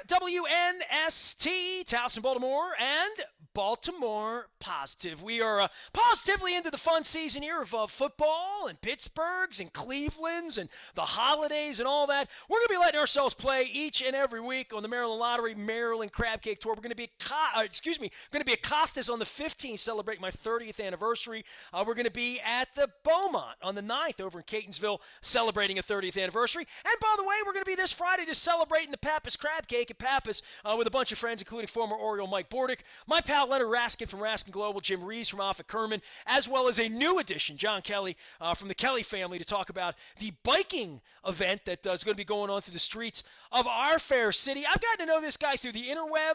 WNST, Towson, Baltimore, and Baltimore Positive. We are positively into the fun season here of football and Pittsburgh's and Cleveland's and the holidays and all that. We're going to be letting ourselves play each and every week on the Maryland Lottery Maryland Crab Cake Tour. We're going to be at Costas on the 15th, celebrating my 30th anniversary. We're going to be at the Beaumont on the 9th over in Catonsville, celebrating a 30th anniversary. And by the way, we're going to be this Friday just celebrating the Pappas Crab Cake at Pappas with a bunch of friends, including former Oriole Mike Bordick, my pal Leonard Raskin from Raskin Global, Jim Reeves from Offutt Kerman, as well as a new addition, John Kelly from the Kelly family, to talk about the biking event that is going to be going on through the streets of our fair city. I've gotten to know this guy through the interweb.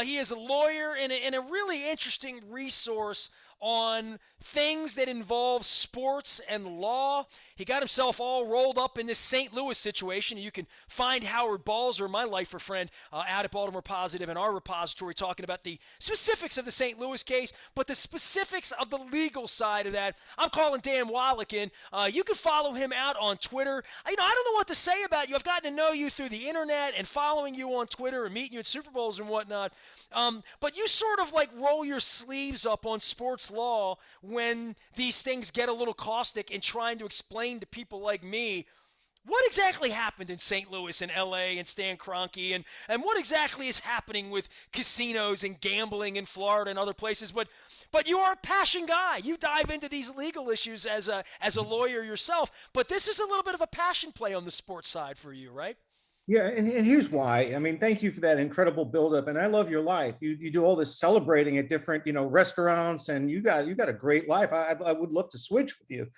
He is a lawyer and a really interesting resource on things that involve sports and law. He got himself all rolled up in this St. Louis situation. You can find Howard Balzer, my lifer friend, out at Baltimore Positive in our repository, talking about the specifics of the St. Louis case, but the specifics of the legal side of that. I'm calling Dan Wallach in. You can follow him out on Twitter. I don't know what to say about you. I've gotten to know you through the internet and following you on Twitter and meeting you at Super Bowls and whatnot. But you sort of like roll your sleeves up on sports law when these things get a little caustic and trying to explain to people like me what exactly happened in St. Louis and L.A. and Stan Kroenke and what exactly is happening with casinos and gambling in Florida and other places. But you are a passion guy. You dive into these legal issues as a lawyer yourself. But this is a little bit of a passion play on the sports side for you, right? Yeah, and here's why. I mean, thank you for that incredible buildup, and I love your life. You do all this celebrating at different restaurants, and you got a great life. I would love to switch with you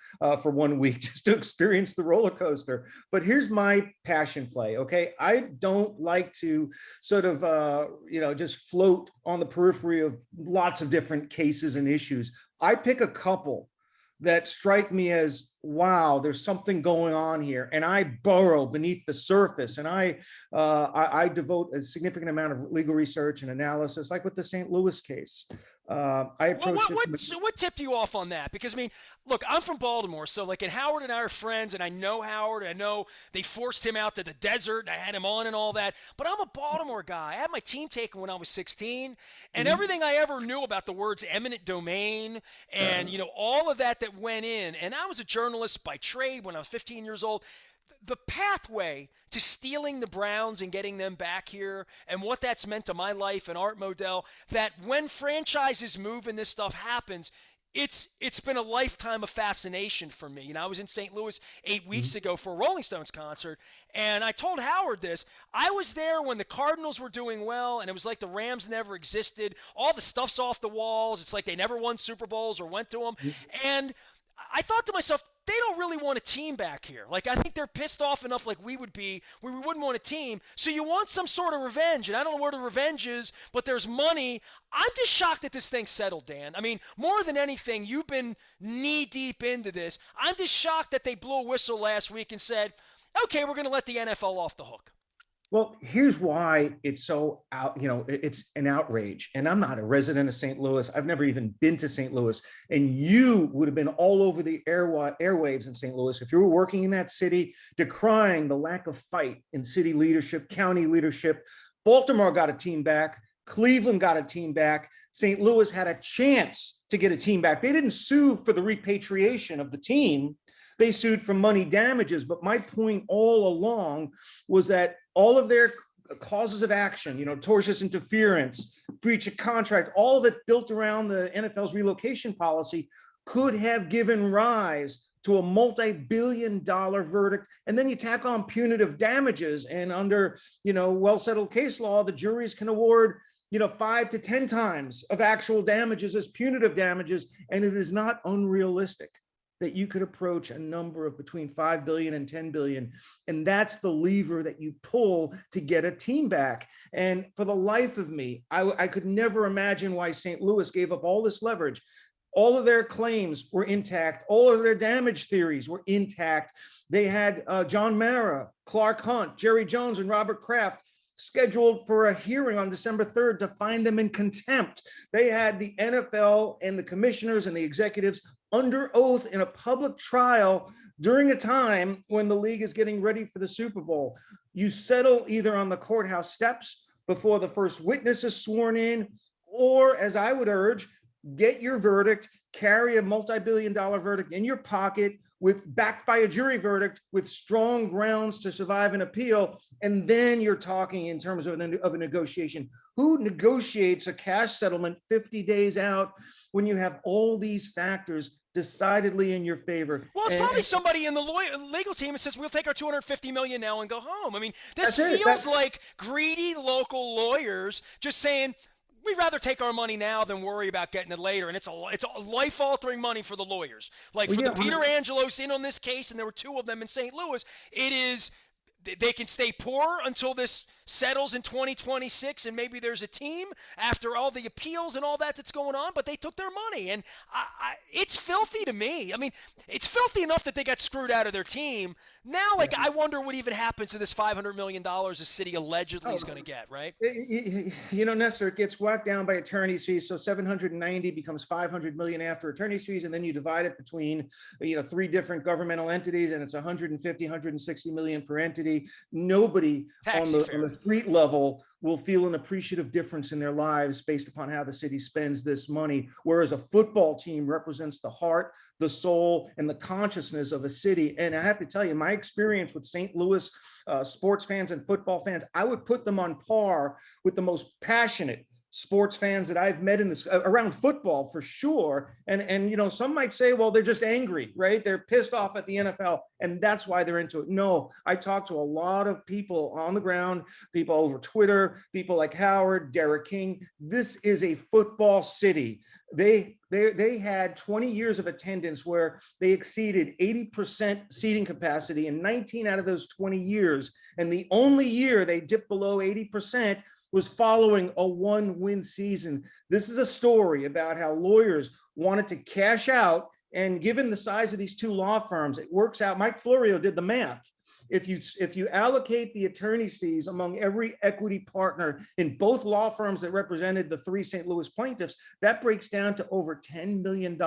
for 1 week just to experience the roller coaster. But here's my passion play. Okay, I don't like to sort of just float on the periphery of lots of different cases and issues. I pick a couple that strike me as, wow, there's something going on here, and I burrow beneath the surface, and I devote a significant amount of legal research and analysis, like with the St. Louis case. I approached what tipped you off on that? Because I mean, look, I'm from Baltimore, so like, and Howard and I are friends, and I know Howard. And I know they forced him out to the desert, and I had him on and all that. But I'm a Baltimore guy. I had my team taken when I was 16, and everything I ever knew about the words eminent domain and all of that went in. And I was a journalist by trade when I was 15 years old. The pathway to stealing the Browns and getting them back here and what that's meant to my life and Art Modell, that when franchises move and this stuff happens, it's been a lifetime of fascination for me. I was in St. Louis 8 weeks ago for a Rolling Stones concert, and I told Howard this. I was there when the Cardinals were doing well, and it was like the Rams never existed. All the stuff's off the walls. It's like they never won Super Bowls or went to them. And I thought to myself, they don't really want a team back here. Like, I think they're pissed off enough like we would be where we wouldn't want a team. So you want some sort of revenge. And I don't know where the revenge is, but there's money. I'm just shocked that this thing settled, Dan. I mean, more than anything, you've been knee deep into this. I'm just shocked that they blew a whistle last week and said, okay, we're going to let the NFL off the hook. Well, here's why it's so it's an outrage. And I'm not a resident of St. Louis. I've never even been to St. Louis. And you would have been all over the airwaves in St. Louis if you were working in that city, decrying the lack of fight in city leadership, county leadership. Baltimore got a team back. Cleveland got a team back. St. Louis had a chance to get a team back. They didn't sue for the repatriation of the team. They sued for money damages. But my point all along was that all of their causes of action, tortious interference, breach of contract, all of it built around the NFL's relocation policy, could have given rise to a multi-billion-dollar verdict. And then you tack on punitive damages. And under, well-settled case law, the juries can award 5 to 10 times of actual damages as punitive damages. And it is not unrealistic that you could approach a number of between 5 billion and 10 billion. And that's the lever that you pull to get a team back. And for the life of me, I could never imagine why St. Louis gave up all this leverage. All of their claims were intact. All of their damage theories were intact. They had John Mara, Clark Hunt, Jerry Jones, and Robert Kraft scheduled for a hearing on December 3rd to find them in contempt. They had the NFL and the commissioners and the executives under oath in a public trial during a time when the league is getting ready for the Super Bowl. You settle either on the courthouse steps before the first witness is sworn in, or, as I would urge, get your verdict, carry a multi-billion-dollar verdict in your pocket, with backed by a jury verdict with strong grounds to survive an appeal, and then you're talking in terms of a negotiation. Who negotiates a cash settlement 50 days out when you have all these factors decidedly in your favor? Well, it's probably somebody in the legal team that says we'll take our $250 million now and go home. I mean, this feels like greedy local lawyers just saying, we'd rather take our money now than worry about getting it later. And it's a life-altering money for the lawyers. Like, for the Peter Angelos in on this case, and there were two of them in St. Louis, it is they can stay poor until this settles in 2026, and maybe there's a team after all the appeals and all that's going on, but they took their money. And it's filthy to me. I mean, it's filthy enough that they got screwed out of their team. Now, I wonder what even happens to this $500 million the city allegedly is going to get, right? Nestor, it gets whacked down by attorney's fees. So 790 becomes 500 million after attorney's fees, and then you divide it between, three different governmental entities, and it's 150, 160 million per entity. Nobody on the street level will feel an appreciative difference in their lives based upon how the city spends this money, whereas a football team represents the heart, the soul, and the consciousness of a city. And I have to tell you, my experience with St. Louis sports fans and football fans, I would put them on par with the most passionate sports fans that I've met in this around football, for sure. And some might say, well, they're just angry, right? They're pissed off at the NFL, and that's why they're into it. No, I talked to a lot of people on the ground, people over Twitter, people like Howard, Derek King. This is a football city. They had 20 years of attendance where they exceeded 80% seating capacity in 19 out of those 20 years. And the only year they dipped below 80% was following a one-win season. This is a story about how lawyers wanted to cash out, and given the size of these two law firms, it works out. Mike Florio did the math. If you allocate the attorney's fees among every equity partner in both law firms that represented the three St. Louis plaintiffs, that breaks down to over $10 million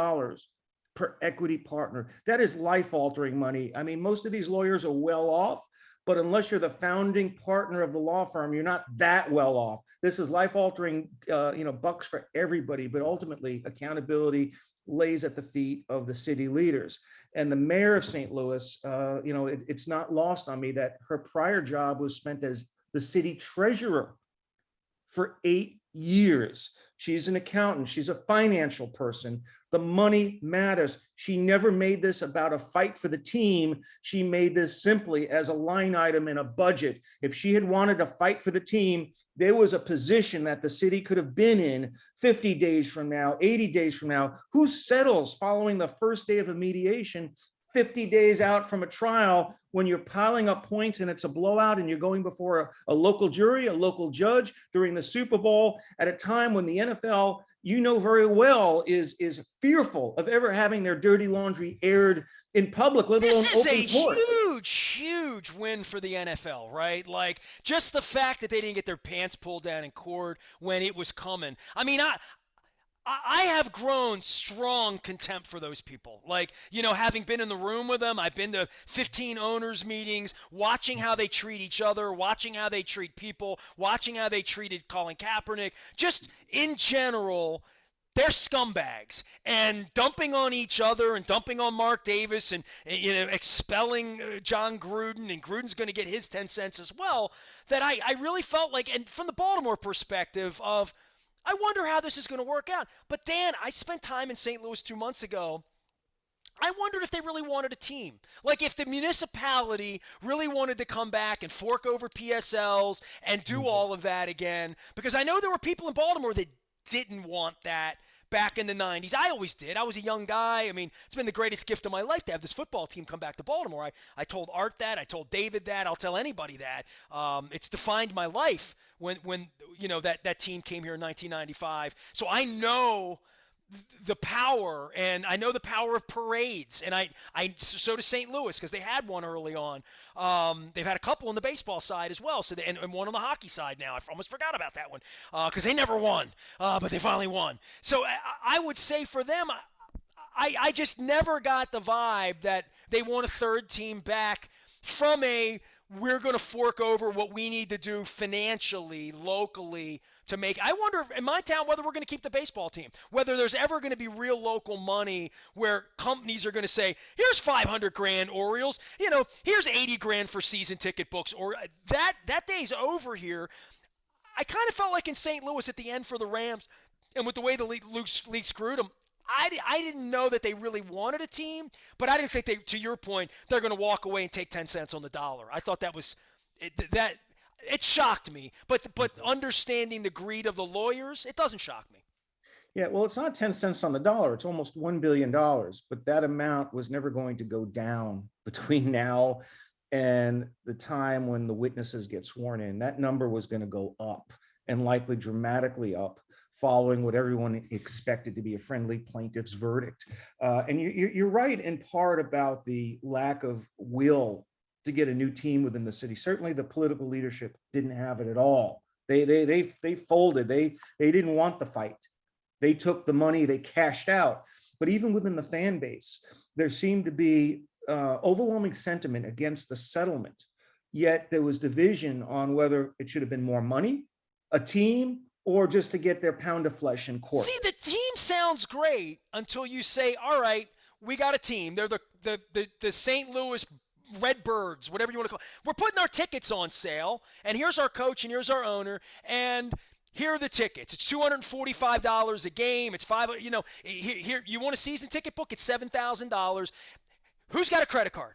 per equity partner. That is life-altering money. I mean, most of these lawyers are well off, but unless you're the founding partner of the law firm, you're not that well off. This is life-altering, bucks for everybody, but ultimately accountability lays at the feet of the city leaders. And the mayor of St. Louis, it's not lost on me that her prior job was spent as the city treasurer for 8 years. She's an accountant. She's a financial person. The money matters. She never made this about a fight for the team. She made this simply as a line item in a budget. If she had wanted to fight for the team, there was a position that the city could have been in 50 days from now, 80 days from now. Who settles following the first day of a mediation 50 days out from a trial when you're piling up points and it's a blowout and you're going before a local jury, a local judge during the Super Bowl at a time when the NFL, very well, is fearful of ever having their dirty laundry aired in public, let alone open court. This is a huge win for the NFL, right? Like, just the fact that they didn't get their pants pulled down in court when it was coming. I mean, I have grown strong contempt for those people. Like, having been in the room with them, I've been to 15 owners meetings, watching how they treat each other, watching how they treat people, watching how they treated Colin Kaepernick. Just in general, they're scumbags, and dumping on each other and dumping on Mark Davis and expelling John Gruden, and Gruden's going to get his 10 cents as well, that I really felt like, and from the Baltimore perspective of, I wonder how this is going to work out. But Dan, I spent time in St. Louis 2 months ago. I wondered if they really wanted a team. Like, if the municipality really wanted to come back and fork over PSLs and do all of that again. Because I know there were people in Baltimore that didn't want that back in the 90s. I always did. I was a young guy. I mean, it's been the greatest gift of my life to have this football team come back to Baltimore. I told Art that. I told David that. I'll tell anybody that. It's defined my life when that team came here in 1995. So I know the power, and I know the power of parades, and so does St. Louis, because they had one early on. They've had a couple on the baseball side as well, so and one on the hockey side now. I almost forgot about that one, because they never won, but they finally won. So I would say for them, I just never got the vibe that they want a third team back from we're going to fork over what we need to do financially, locally, to make. I wonder if, in my town, whether we're going to keep the baseball team, whether there's ever going to be real local money where companies are going to say, here's 500 grand, Orioles, here's 80 grand for season ticket books, or that day's over here. I kind of felt like in St. Louis at the end for the Rams, and with the way the league screwed them, I didn't know that they really wanted a team, but I didn't think they, to your point, they're going to walk away and take 10 cents on the dollar. I thought that was it shocked me, but understanding the greed of the lawyers, it doesn't shock me. Yeah, well, it's not 10 cents on the dollar. It's almost $1 billion, but that amount was never going to go down between now and the time when the witnesses get sworn in. That number was going to go up, and likely dramatically up, following what everyone expected to be a friendly plaintiff's verdict. And you're right in part about the lack of will to get a new team within the city. Certainly the political leadership didn't have it at all. They folded. They didn't want the fight. They took the money, they cashed out. But even within the fan base, there seemed to be overwhelming sentiment against the settlement. Yet there was division on whether it should have been more money, a team, or just to get their pound of flesh in court. See, the team sounds great until you say, all right, we got a team. They're the St. Louis Redbirds, whatever you want to call it. We're putting our tickets on sale, and here's our coach, and here's our owner, and here are the tickets. It's $245 a game. It's here you want a season ticket book? It's $7,000. Who's got a credit card?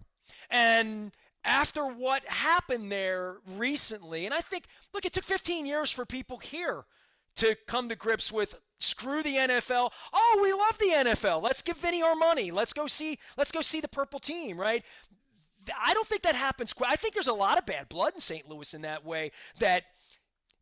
And after what happened there recently, and I think, look, it took 15 years for people here to come to grips with screw the NFL. Oh, we love the NFL. Let's give Vinny our money. Let's go see the purple team, right? I don't think that happens. I think there's a lot of bad blood in St. Louis in that way, that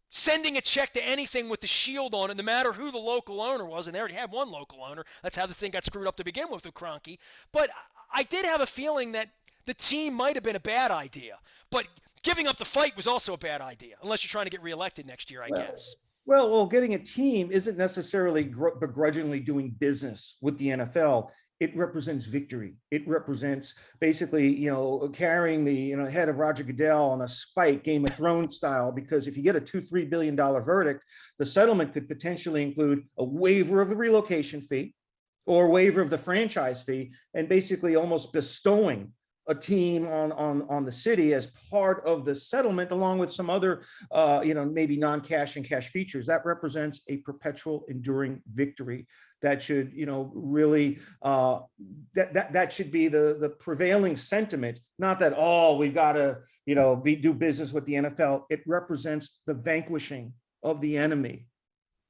sending a check to anything with the shield on it, no matter who the local owner was, and they already had one local owner. That's how the thing got screwed up to begin with Kroenke. But I did have a feeling that the team might have been a bad idea. But giving up the fight was also a bad idea, unless you're trying to get reelected next year, I guess. Well, getting a team isn't necessarily begrudgingly doing business with the NFL. It represents victory. It represents basically, carrying the head of Roger Goodell on a spike, Game of Thrones style, because if you get a $2-3 billion verdict, the settlement could potentially include a waiver of the relocation fee or waiver of the franchise fee, and basically almost bestowing a team on the city as part of the settlement, along with some other, maybe non-cash and cash features. That represents a perpetual, enduring victory that should, really, that should be the prevailing sentiment. Not that, we've got to, do business with the NFL. It represents the vanquishing of the enemy.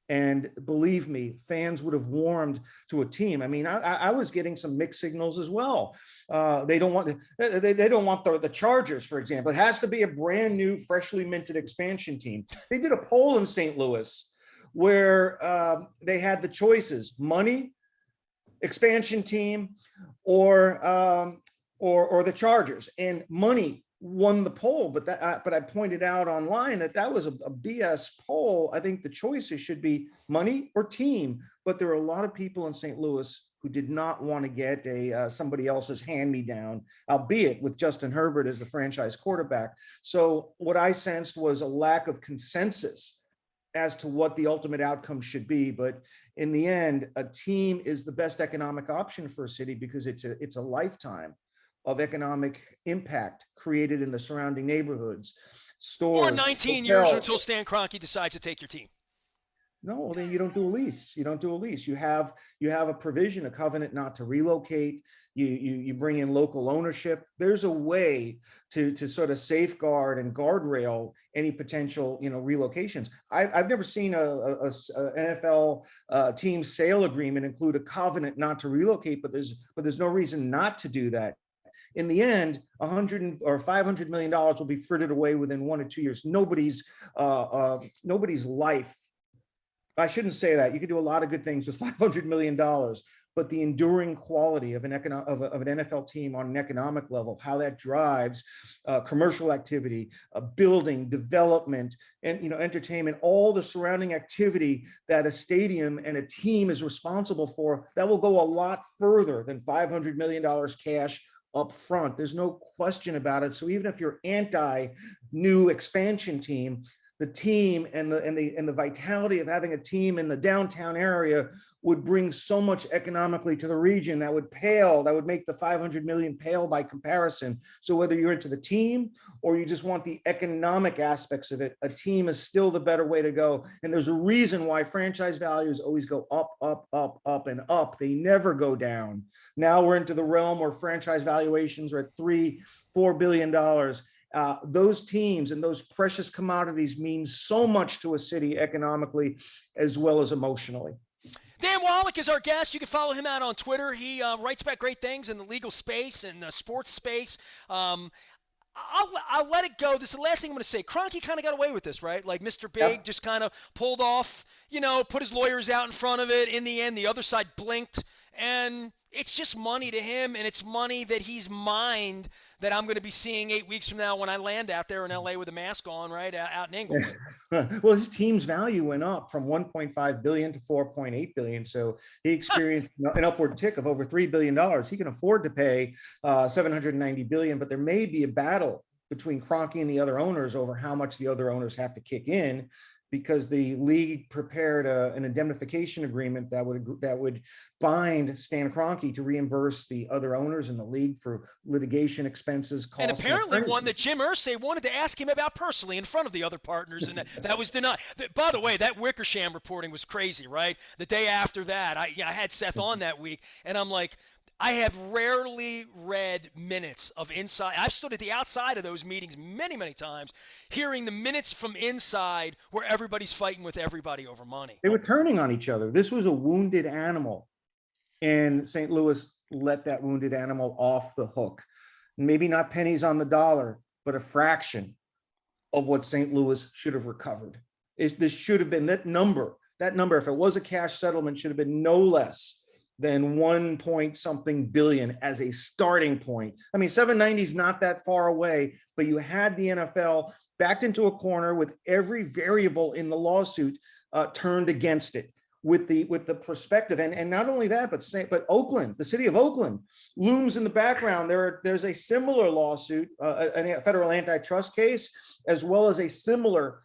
And believe me, fans would have warmed to a team. I mean, I was getting some mixed signals as well. They don't want the Chargers, for example. It has to be a brand new, freshly minted expansion team. They did a poll in St. Louis where they had the choices: money, expansion team, or the Chargers. And money won the poll, but I pointed out online that was a BS poll. I think the choices should be money or team, but there are a lot of people in St. Louis who did not want to get somebody else's hand-me-down, albeit with Justin Herbert as the franchise quarterback. So what I sensed was a lack of consensus as to what the ultimate outcome should be. But in the end, a team is the best economic option for a city because it's a lifetime of economic impact created in the surrounding neighborhoods, stores, or 19 hotels. years until Stan Kroenke decides to take your team. No, then you don't do a lease. You don't do a lease. You have a provision, a covenant not to relocate. You bring in local ownership. There's a way to sort of safeguard and guardrail any potential relocations. I've never seen a NFL team sale agreement include a covenant not to relocate, but there's no reason not to do that. In the end, $100 or $500 million will be frittered away within 1 or 2 years. Nobody's life. I shouldn't say that. You could do a lot of good things with $500 million, but the enduring quality of an NFL team on an economic level, how that drives commercial activity, building, development, and entertainment, all the surrounding activity that a stadium and a team is responsible for, that will go a lot further than $500 million cash up front. There's no question about it. So even if you're anti new expansion team, the team and the vitality of having a team in the downtown area would bring so much economically to the region that would make the 500 million pale by comparison. So whether you're into the team or you just want the economic aspects of it, a team is still the better way to go. And there's a reason why franchise values always go up, up, up, up, and up. They never go down. Now we're into the realm where franchise valuations are at $3-4 billion. Those teams and those precious commodities mean so much to a city economically as well as emotionally. Dan Wallach is our guest. You can follow him out on Twitter. He writes about great things in the legal space and the sports space. I'll let it go. This is the last thing I'm going to say. Kroenke kind of got away with this, right? Like Mr. Big just kind of pulled off, put his lawyers out in front of it. In the end, the other side blinked. And it's just money to him, and it's money that he's mined that I'm going to be seeing 8 weeks from now when I land out there in LA with a mask on, right, out in Inglewood. Well, his team's value went up from 1.5 billion to 4.8 billion. So he experienced an upward tick of over $3 billion. He can afford to pay 790 billion, but there may be a battle between Kroenke and the other owners over how much the other owners have to kick in, because the league prepared an indemnification agreement that would bind Stan Kroenke to reimburse the other owners in the league for litigation expenses, costs. And apparently one that Jim Irsay wanted to ask him about personally in front of the other partners, and that was denied. By the way, that Wickersham reporting was crazy, right? The day after that, I had Seth on that week, and I'm like, I have rarely read minutes of inside. I've stood at the outside of those meetings many, many times, hearing the minutes from inside where everybody's fighting with everybody over money. They were turning on each other. This was a wounded animal, and St. Louis let that wounded animal off the hook. Maybe not pennies on the dollar, but a fraction of what St. Louis should have recovered. This should have been that number, if it was a cash settlement, should have been no less than 1 point something billion as a starting point. I mean, 790 is not that far away, but you had the NFL backed into a corner with every variable in the lawsuit turned against it with the perspective. And not only that, but Oakland, the city of Oakland looms in the background. There's a similar lawsuit, a federal antitrust case, as well as a similar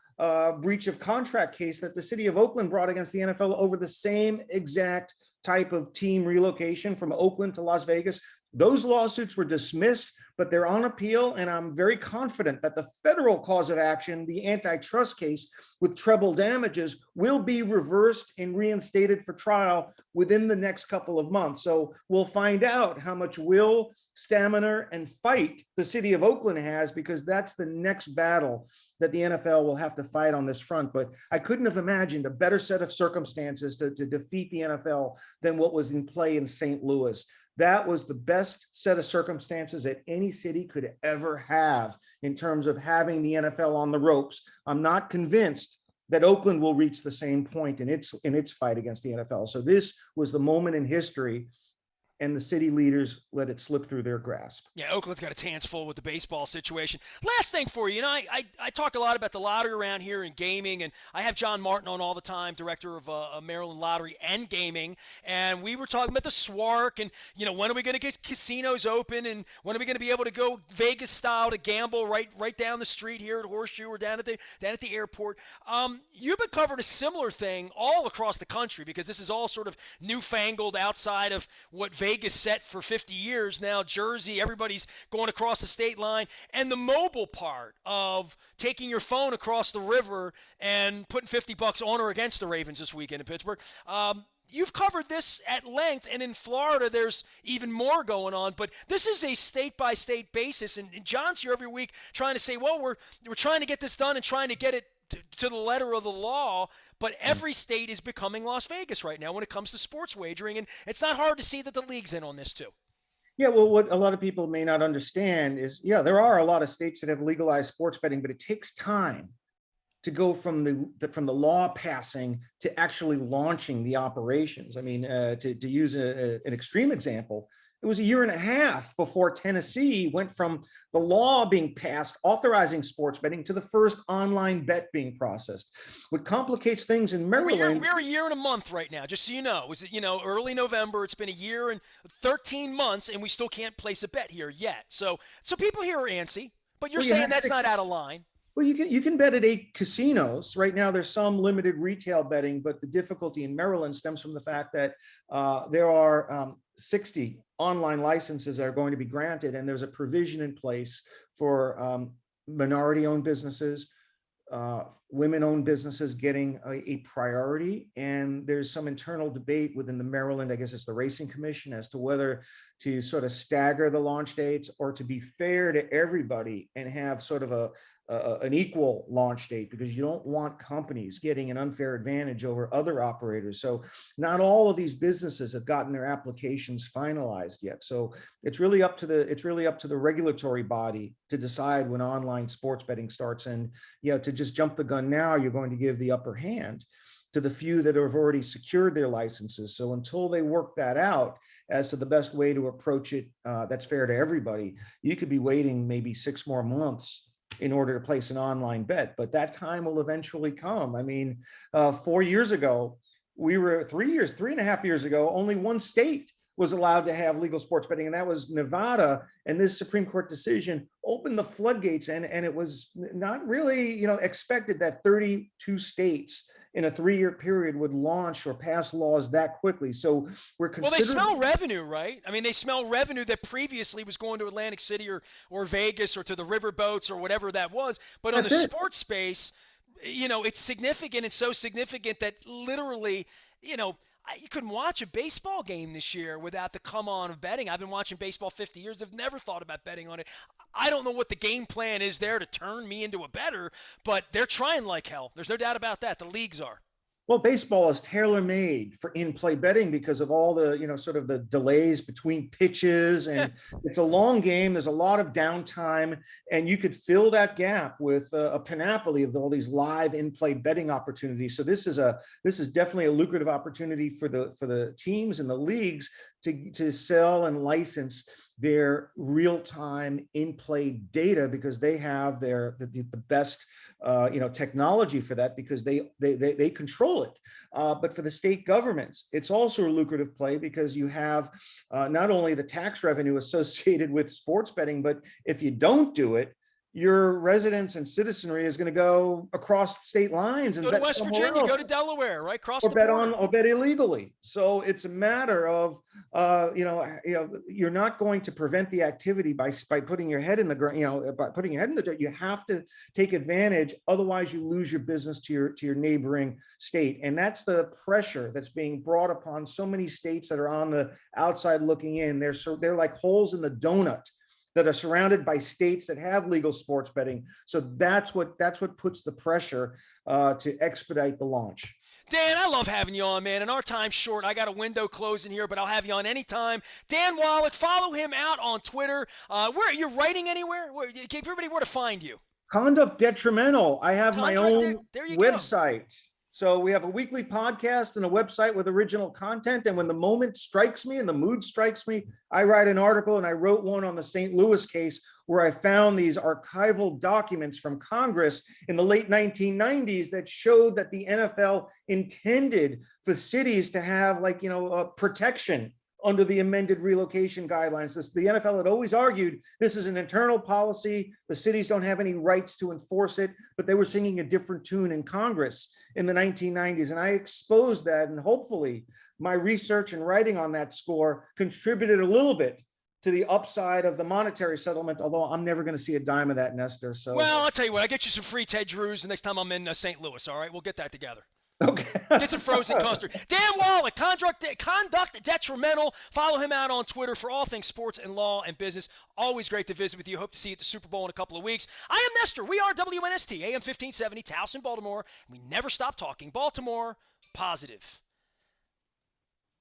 breach of contract case that the city of Oakland brought against the NFL over the same exact type of team relocation from Oakland to Las Vegas. Those lawsuits were dismissed, but they're on appeal, and I'm very confident that the federal cause of action, the antitrust case with treble damages, will be reversed and reinstated for trial within the next couple of months. So we'll find out how much will, stamina, and fight the city of Oakland has, because that's the next battle that the NFL will have to fight on this front. But I couldn't have imagined a better set of circumstances to defeat the NFL than what was in play in St. Louis. That was the best set of circumstances that any city could ever have in terms of having the NFL on the ropes. I'm not convinced that Oakland will reach the same point in its fight against the NFL. So this was the moment in history, and the city leaders let it slip through their grasp. Yeah, Oakland's got its hands full with the baseball situation. Last thing for you, I talk a lot about the lottery around here and gaming, and I have John Martin on all the time, director of Maryland Lottery and Gaming, and we were talking about the SWARC, and when are we going to get casinos open, and when are we going to be able to go Vegas style to gamble right down the street here at Horseshoe or down at the airport. You've been covering a similar thing all across the country, because this is all sort of newfangled outside of what Vegas set for 50 years now. Jersey, everybody's going across the state line, and the mobile part of taking your phone across the river and putting $50 on or against the Ravens this weekend in Pittsburgh. You've covered this at length, and in Florida there's even more going on, but this is a state-by-state basis, and John's here every week trying to say, well, we're trying to get this done and trying to get it to the letter of the law, but every state is becoming Las Vegas right now when it comes to sports wagering, and it's not hard to see that the league's in on this too. Yeah, well, what a lot of people may not understand is, there are a lot of states that have legalized sports betting, but it takes time to go from the law passing to actually launching the operations. I mean, to use an extreme example, It was a year and a half before Tennessee went from the law being passed authorizing sports betting to the first online bet being processed. What complicates things in Maryland. We're a year and a month right now, just so you know. It was, early November. It's been a year and 13 months, and we still can't place a bet here yet. So people here are antsy, but you're Well, you saying have that's to, not out of line. well, you can bet at 8 casinos right now. There's some limited retail betting, but the difficulty in Maryland stems from the fact that there are 60 online licenses that are going to be granted, and there's a provision in place for minority-owned businesses, women-owned businesses getting a priority. And there's some internal debate within the Maryland, I guess it's the Racing Commission, as to whether to sort of stagger the launch dates or to be fair to everybody and have sort of an equal launch date, because you don't want companies getting an unfair advantage over other operators. So not all of these businesses have gotten their applications finalized yet. So it's really up to the regulatory body to decide when online sports betting starts. And to just jump the gun now, you're going to give the upper hand to the few that have already secured their licenses. So until they work that out as to the best way to approach it, that's fair to everybody, you could be waiting maybe 6 more months in order to place an online bet. But that time will eventually come. I mean, 4 years ago, we were 3.5 years ago, only one state was allowed to have legal sports betting, and that was Nevada. And this Supreme Court decision opened the floodgates, and it was not really, expected that 32 states in a 3-year period would launch or pass laws that quickly. So we're considering. Well, they smell revenue, right? I mean, they smell revenue that previously was going to Atlantic City or Vegas or to the riverboats or whatever that was. But on the sports space, it's significant. It's so significant that literally, you couldn't watch a baseball game this year without the come on of betting. I've been watching baseball 50 years. I've never thought about betting on it. I don't know what the game plan is there to turn me into a bettor, but they're trying like hell. There's no doubt about that. The leagues are. Well, baseball is tailor-made for in-play betting because of all the, sort of the delays between pitches, and it's a long game. There's a lot of downtime, and you could fill that gap with a panoply of all these live in-play betting opportunities. So this is definitely a lucrative opportunity for the teams and the leagues to sell and license their real-time in-play data, because they have the best technology for that, because they control it. But for the state governments, it's also a lucrative play, because you have not only the tax revenue associated with sports betting, but if you don't do it, your residents and citizenry is going to go across state lines and go to West Virginia, go to Delaware, right? Cross the border. Or bet illegally. So it's a matter of, you're not going to prevent the activity by putting your head in the ground, by putting your head in the dirt. You have to take advantage. Otherwise, you lose your business to your neighboring state. And that's the pressure that's being brought upon so many states that are on the outside looking in. They're like holes in the donut that are surrounded by states that have legal sports betting. So that's what puts the pressure to expedite the launch. Dan, I love having you on, man. And our time's short. I got a window closing here, but I'll have you on anytime. Dan Wallach, follow him out on Twitter. Where are you writing anywhere? Give everybody where to find you. Conduct Detrimental. I have my own website. Go. So we have a weekly podcast and a website with original content. And when the moment strikes me and the mood strikes me, I write an article, and I wrote one on the St. Louis case where I found these archival documents from Congress in the late 1990s that showed that the NFL intended for cities to have protection under the amended relocation guidelines. The NFL had always argued this is an internal policy. The cities don't have any rights to enforce it, but they were singing a different tune in Congress in the 1990s. And I exposed that, and hopefully my research and writing on that score contributed a little bit to the upside of the monetary settlement, although I'm never going to see a dime of that, Nestor. So, well, I'll tell you what, I get you some free Ted Drews the next time I'm in St. Louis. All right, we'll get that together. Okay. Get some frozen custard. Dan Wallach, Conduct Detrimental. Follow him out on Twitter for all things sports and law and business. Always great to visit with you. Hope to see you at the Super Bowl in a couple of weeks. I am Nestor. We are WNST, AM 1570, Towson, Baltimore. We never stop talking Baltimore positive.